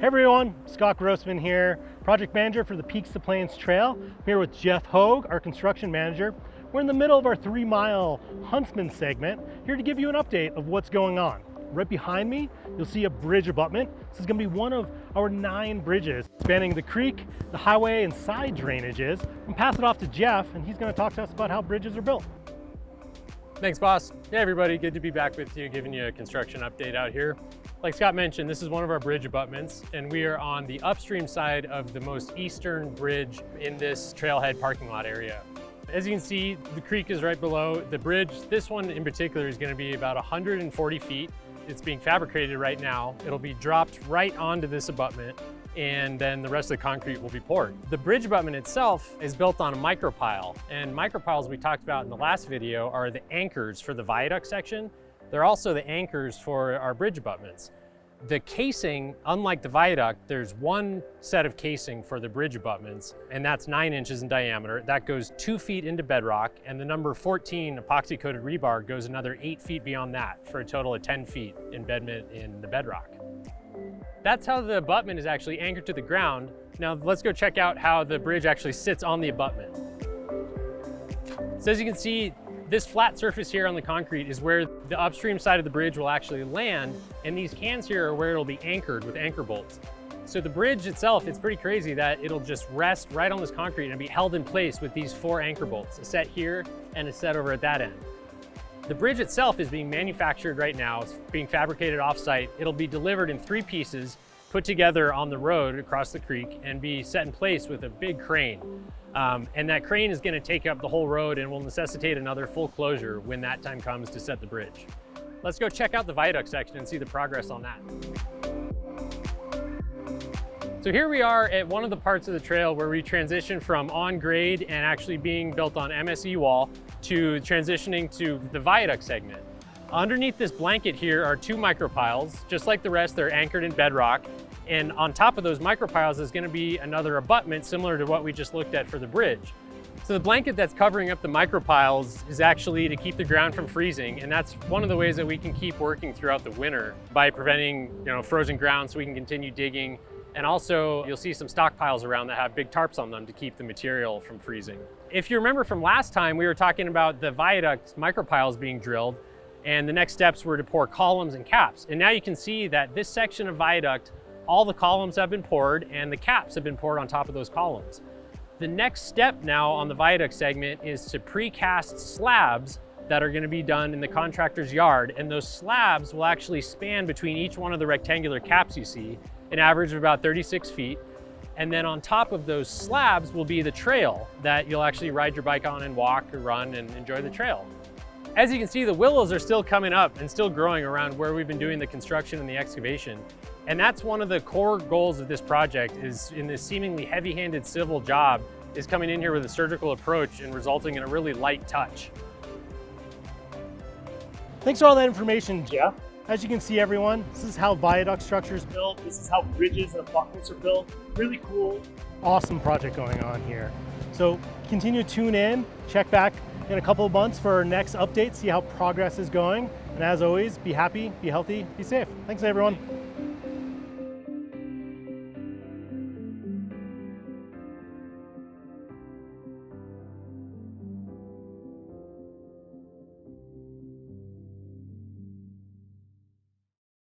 everyone, Scott Grossman here, project manager for the Peaks to Plains Trail. I'm here with Jeff Hogue, our construction manager. We're in the middle of our 3-mile Huntsman segment, here to give you an update of what's going on. Right behind me, you'll see a bridge abutment. This is going to be one of our 9 bridges spanning the creek, the highway, and side drainages. I'm pass it off to Jeff, and he's going to talk to us about how bridges are built. Thanks, boss. Hey, everybody, good to be back with you, giving you a construction update out here. Like Scott mentioned, this is one of our bridge abutments, and we are on the upstream side of the most eastern bridge in this trailhead parking lot area. As you can see, the creek is right below the bridge. This one in particular is going to be about 140 feet. It's being fabricated right now. It'll be dropped right onto this abutment, and then the rest of the concrete will be poured. The bridge abutment itself is built on a micropile, and micropiles we talked about in the last video are the anchors for the viaduct section. They're also the anchors for our bridge abutments. The casing, unlike the viaduct, there's one set of casing for the bridge abutments, and that's 9 inches in diameter. That goes 2 feet into bedrock, and the number 14 epoxy coated rebar goes another 8 feet beyond that for a total of 10 feet embedment in the bedrock. That's how the abutment is actually anchored to the ground. Now let's go check out how the bridge actually sits on the abutment. So as you can see, this flat surface here on the concrete is where the upstream side of the bridge will actually land, and these cans here are where it'll be anchored with anchor bolts. So the bridge itself, it's pretty crazy that it'll just rest right on this concrete and be held in place with these 4 anchor bolts, a set here and a set over at that end. The bridge itself is being manufactured right now. It's being fabricated off-site. It'll be delivered in 3 pieces, put together on the road across the creek, and be set in place with a big crane. And that crane is going to take up the whole road and will necessitate another full closure when that time comes to set the bridge. Let's go check out the viaduct section and see the progress on that. So here we are at one of the parts of the trail where we transition from on grade and actually being built on MSE wall to transitioning to the viaduct segment. Underneath this blanket here are 2 micropiles. Just like the rest, they're anchored in bedrock. And on top of those micropiles is going to be another abutment similar to what we just looked at for the bridge. So the blanket that's covering up the micropiles is actually to keep the ground from freezing, and that's one of the ways that we can keep working throughout the winter by preventing, frozen ground so we can continue digging. And also you'll see some stockpiles around that have big tarps on them to keep the material from freezing. If you remember from last time, we were talking about the viaduct micropiles being drilled, and the next steps were to pour columns and caps. And now you can see that this section of viaduct, all the columns have been poured and the caps have been poured on top of those columns. The next step now on the viaduct segment is to precast slabs that are going to be done in the contractor's yard, and those slabs will actually span between each one of the rectangular caps you see, an average of about 36 feet. And then on top of those slabs will be the trail that you'll actually ride your bike on and walk or run and enjoy the trail. As you can see, the willows are still coming up and still growing around where we've been doing the construction and the excavation. And that's one of the core goals of this project, is in this seemingly heavy-handed civil job, is coming in here with a surgical approach and resulting in a really light touch. Thanks for all that information, Jeff. As you can see, everyone, this is how viaduct structure is built. This is how bridges and abutments are built. Really cool, awesome project going on here. So continue to tune in, check back in a couple of months for our next update, see how progress is going. And as always, be happy, be healthy, be safe. Thanks, everyone.